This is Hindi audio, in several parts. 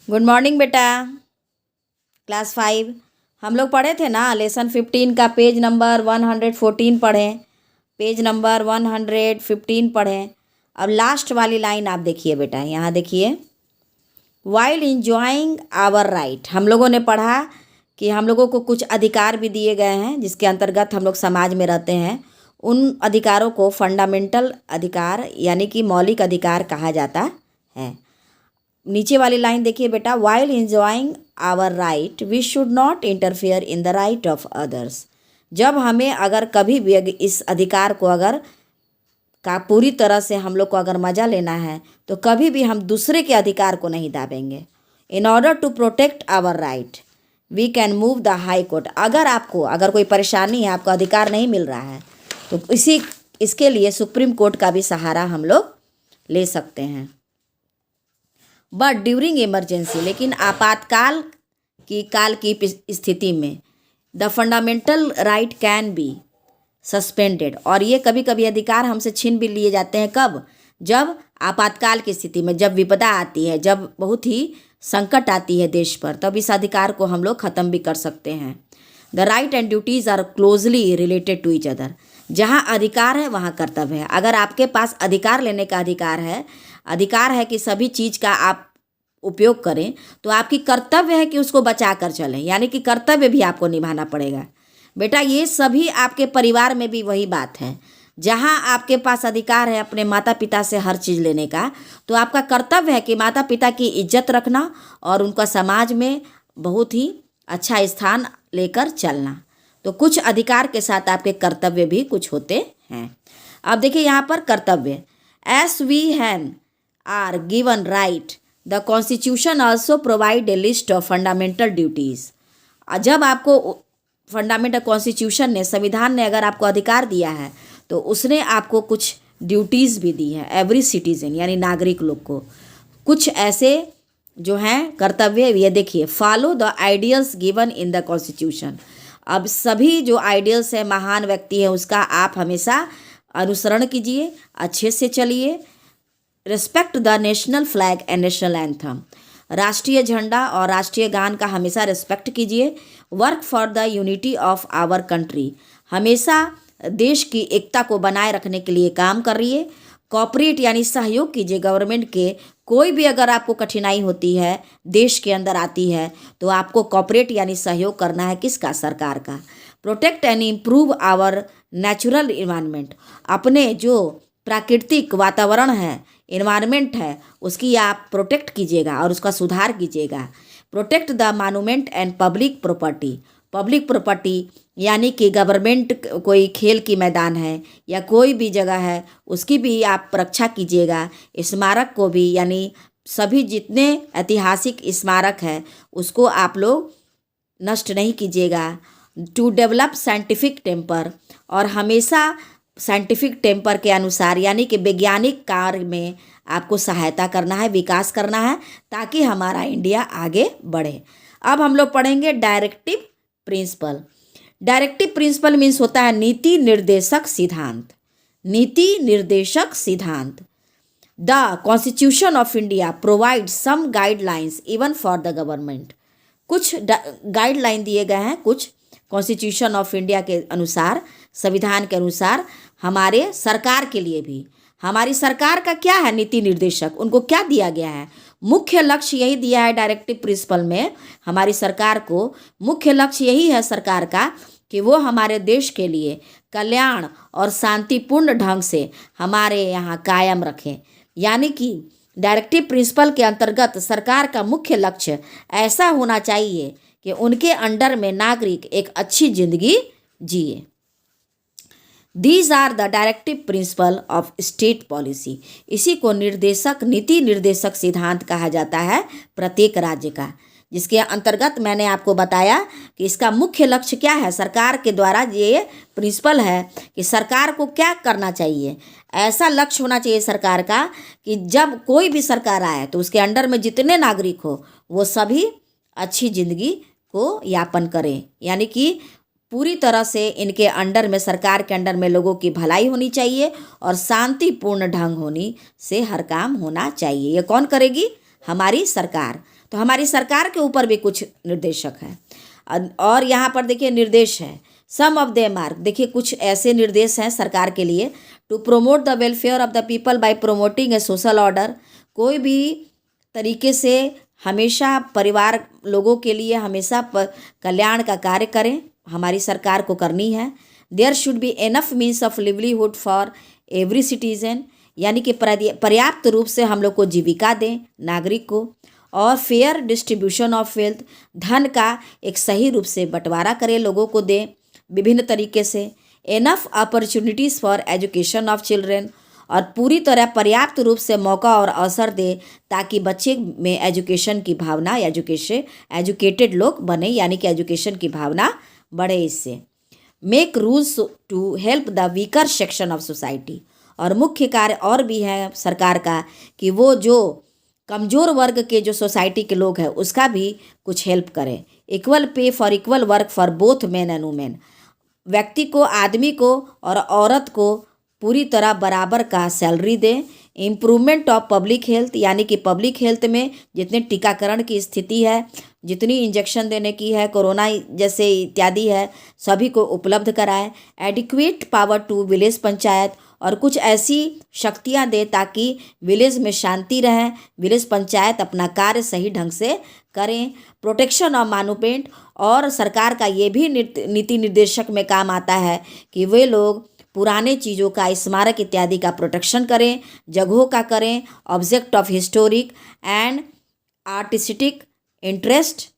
गुड मॉर्निंग बेटा। क्लास 5 हम लोग पढ़े थे ना, लेसन 15 का पेज नंबर 114 पढ़ें। पेज नंबर 115 पढ़ें। अब लास्ट वाली लाइन आप देखिए बेटा, यहाँ देखिए, वाइल इंजॉइंग आवर राइट। हम लोगों ने पढ़ा कि हम लोगों को कुछ अधिकार भी दिए गए हैं जिसके अंतर्गत हम लोग समाज में रहते हैं। उन अधिकारों को फंडामेंटल अधिकार यानी कि मौलिक अधिकार कहा जाता है। नीचे वाली लाइन देखिए बेटा, while enjoying our right we should not interfere in the right of others. जब हमें अगर कभी भी इस अधिकार को अगर का पूरी तरह से हम लोग को अगर मज़ा लेना है तो कभी भी हम दूसरे के अधिकार को नहीं दाबेंगे। In order to protect our right we can move the high court. अगर कोई परेशानी है, आपको अधिकार नहीं मिल रहा है, तो इसके लिए सुप्रीम कोर्ट का भी सहारा हम लोग ले सकते हैं। बट ड्यूरिंग इमरजेंसी, लेकिन आपातकाल की स्थिति में the fundamental right can be suspended. और ये कभी कभी अधिकार हमसे छीन भी लिए जाते हैं। कब? जब आपातकाल की स्थिति में, जब विपदा आती है, जब बहुत ही संकट आती है देश पर, तब इस अधिकार को हम लोग ख़त्म भी कर सकते हैं। The right and duties are closely related to each other. जहाँ अधिकार है वहाँ कर्तव्य है। अगर आपके पास अधिकार लेने का अधिकार है कि सभी चीज़ का आप उपयोग करें, तो आपकी कर्तव्य है कि उसको बचा कर चलें, यानी कि कर्तव्य भी आपको निभाना पड़ेगा बेटा। ये सभी आपके परिवार में भी वही बात है। जहाँ आपके पास अधिकार है अपने माता पिता से हर चीज़ लेने का, तो आपका कर्तव्य है कि माता पिता की इज्जत रखना और उनका समाज में बहुत ही अच्छा स्थान लेकर चलना। तो कुछ अधिकार के साथ आपके कर्तव्य भी कुछ होते हैं। अब देखिए यहाँ पर कर्तव्य, as we have are given right the constitution also provide a list of fundamental duties. जब आपको फंडामेंटल कॉन्स्टिट्यूशन ने, संविधान ने अगर आपको अधिकार दिया है, तो उसने आपको कुछ ड्यूटीज़ भी दी है। एवरी सिटीजन यानी नागरिक लोग को कुछ ऐसे जो हैं कर्तव्य, ये देखिए, follow the ideals given in the constitution. अब सभी जो आइडियल्स है, महान व्यक्ति है, उसका आप हमेशा अनुसरण कीजिए, अच्छे से चलिए। Respect the national flag and national anthem. राष्ट्रीय झंडा और राष्ट्रीय गान का हमेशा रिस्पेक्ट कीजिए। Work for the unity of our country. हमेशा देश की एकता को बनाए रखने के लिए काम करिए। कॉपरेट यानी सहयोग कीजिए गवर्नमेंट के। कोई भी अगर आपको कठिनाई होती है, देश के अंदर आती है, तो आपको कॉपरेट यानी सहयोग करना है। किसका? सरकार का। Protect and improve our natural environment. अपने जो प्राकृतिक वातावरण है, इन्वायरमेंट है, उसकी आप प्रोटेक्ट कीजिएगा और उसका सुधार कीजिएगा। Protect the monument and public property. Public property यानी कि गवर्नमेंट, कोई खेल की मैदान है या कोई भी जगह है, उसकी भी आप रक्षा कीजिएगा। स्मारक को भी, यानी सभी जितने ऐतिहासिक स्मारक है उसको आप लोग नष्ट नहीं कीजिएगा। To develop scientific temper. और हमेशा साइंटिफिक टेम्पर के अनुसार यानी कि वैज्ञानिक कार्य में आपको सहायता करना है, विकास करना है, ताकि हमारा इंडिया आगे बढ़े। अब हम लोग पढ़ेंगे directive principle. Directive principle means होता है नीति निर्देशक सिद्धांत। नीति निर्देशक सिद्धांत। The constitution of India provide some guidelines even for the government. कुछ गाइडलाइन दिए गए हैं, कुछ कॉन्स्टिट्यूशन ऑफ इंडिया के अनुसार, संविधान के अनुसार हमारे सरकार के लिए भी। हमारी सरकार का क्या है नीति निर्देशक, उनको क्या दिया गया है? मुख्य लक्ष्य यही दिया है डायरेक्टिव प्रिंसिपल में। हमारी सरकार को मुख्य लक्ष्य यही है सरकार का कि वो हमारे देश के लिए कल्याण और शांतिपूर्ण ढंग से हमारे यहाँ कायम रखें। यानी कि डायरेक्टिव प्रिंसिपल के अंतर्गत सरकार का मुख्य लक्ष्य ऐसा होना चाहिए कि उनके अंडर में नागरिक एक अच्छी जिंदगी जिए। These are the directive principle of state policy. इसी को नीति निर्देशक सिद्धांत कहा जाता है प्रत्येक राज्य का, जिसके अंतर्गत मैंने आपको बताया कि इसका मुख्य लक्ष्य क्या है। सरकार के द्वारा ये प्रिंसिपल है कि सरकार को क्या करना चाहिए। ऐसा लक्ष्य होना चाहिए सरकार का कि जब कोई भी सरकार आए तो उसके अंडर में जितने नागरिक हो वो सभी अच्छी जिंदगी को यापन करें। यानी कि पूरी तरह से इनके अंडर में, सरकार के अंडर में लोगों की भलाई होनी चाहिए और शांतिपूर्ण ढंग होनी से हर काम होना चाहिए। ये कौन करेगी? हमारी सरकार। तो हमारी सरकार के ऊपर भी कुछ निर्देशक हैं। और यहाँ पर देखिए निर्देश है, सम ऑफ देम आर, देखिए कुछ ऐसे निर्देश हैं सरकार के लिए। To promote the welfare of the people by promoting a social order, कोई भी तरीके से हमेशा परिवार लोगों के लिए हमेशा कल्याण का कार्य करें, हमारी सरकार को करनी है। There should be enough means of livelihood for every citizen, यानी कि पर्याप्त रूप से हम लोग को जीविका दें नागरिक को। और फेयर डिस्ट्रीब्यूशन ऑफ वेल्थ, धन का एक सही रूप से बंटवारा करें, लोगों को दें विभिन्न तरीके से। Enough opportunities for education of children, और पूरी तरह पर्याप्त रूप से मौका और अवसर दे ताकि बच्चे में एजुकेशन की भावना, एजुकेटेड लोग बने, यानी कि एजुकेशन की भावना बढ़े इससे। Make rules to help the weaker section of society, और मुख्य कार्य और भी है सरकार का कि वो जो कमज़ोर वर्ग के जो सोसाइटी के लोग हैं उसका भी कुछ हेल्प करें। Equal pay for equal work for both men and women, व्यक्ति को, आदमी को और औरत को पूरी तरह बराबर का सैलरी दें। इम्प्रूवमेंट ऑफ पब्लिक हेल्थ, यानी कि पब्लिक हेल्थ में जितने टीकाकरण की स्थिति है, जितनी इंजेक्शन देने की है, कोरोना जैसे इत्यादि है, सभी को उपलब्ध कराएं। Adequate power to village panchayat, और कुछ ऐसी शक्तियां दे ताकि विलेज में शांति रहे, विलेज पंचायत अपना कार्य सही ढंग से करें। प्रोटेक्शन ऑफ मॉन्यूमेंट, और सरकार का ये भी नीति निर्देशक में काम आता है कि वे लोग पुराने चीज़ों का, स्मारक इत्यादि का प्रोटेक्शन करें, जगहों का करें, object of historic and artistic interest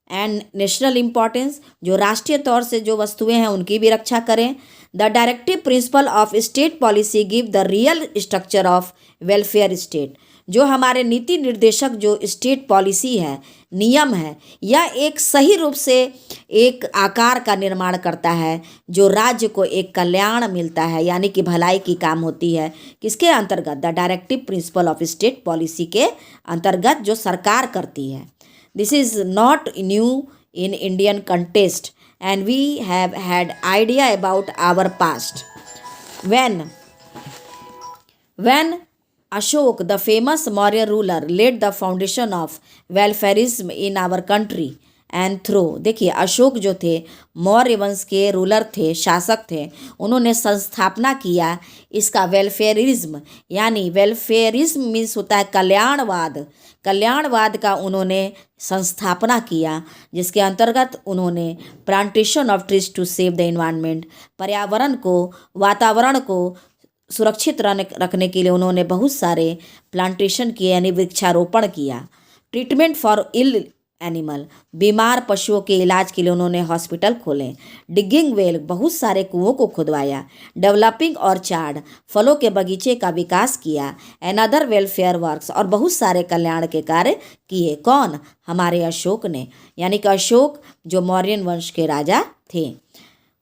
and national importance, जो राष्ट्रीय तौर से जो वस्तुएं हैं उनकी भी रक्षा करें। The directive principle of state policy give the real structure of welfare state, जो हमारे नीति निर्देशक जो स्टेट पॉलिसी है, नियम है, यह एक सही रूप से एक आकार का निर्माण करता है जो राज्य को एक कल्याण मिलता है, यानी कि भलाई की काम होती है। किसके अंतर्गत? The directive principle of state policy के अंतर्गत जो सरकार करती है। This is not new in Indian context, and we have had idea about our past. When Ashok, the famous Maurya ruler, laid the foundation of welfareism in our country and through, देखिए अशोक जो थे मौर्य वंश के रूलर थे, शासक थे, उन्होंने संस्थापना किया इसका वेलफेयरिज्म, यानी वेलफेयरिज्म मीन्स होता है कल्याणवाद, कल्याणवाद का उन्होंने संस्थापना किया, जिसके अंतर्गत उन्होंने plantation of trees to save the environment, पर्यावरण को, वातावरण को सुरक्षित रखने के लिए उन्होंने बहुत सारे प्लांटेशन किए, यानी वृक्षारोपण किया। ट्रीटमेंट फॉर इल एनिमल, बीमार पशुओं के इलाज के लिए उन्होंने हॉस्पिटल खोले। डिगिंग वेल, बहुत सारे कुओं को खुदवाया। डेवलपिंग ऑर्चार्ड, फलों के बगीचे का विकास किया। एंड अदर वेलफेयर वर्क्स, और बहुत सारे कल्याण के कार्य किए। कौन? हमारे अशोक ने, यानी कि अशोक जो मौर्यन वंश के राजा थे।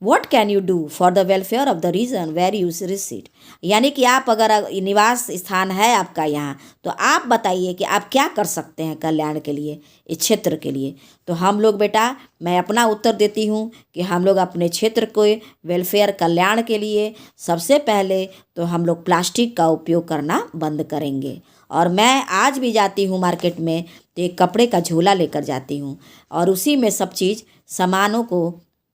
What can you do for the welfare of the region where you reside, यानी कि आप अगर निवास स्थान है आपका यहाँ, तो आप बताइए कि आप क्या कर सकते हैं कल्याण के लिए, इस क्षेत्र के लिए। तो हम लोग बेटा, मैं अपना उत्तर देती हूँ कि हम लोग अपने क्षेत्र को वेलफेयर कल्याण के लिए सबसे पहले तो हम लोग प्लास्टिक का उपयोग करना बंद करेंगे। और मैं आज भी जाती हूँ मार्केट में तो एक कपड़े का झोला लेकर जाती हूँ और उसी में सब चीज़ सामानों को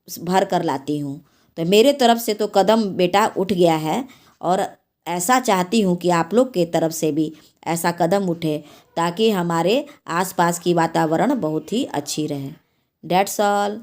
भर कर लाती हूँ। तो मेरे तरफ से तो कदम बेटा उठ गया है, और ऐसा चाहती हूँ कि आप लोग के तरफ से भी ऐसा कदम उठे ताकि हमारे आसपास की वातावरण बहुत ही अच्छी रहे। That's all.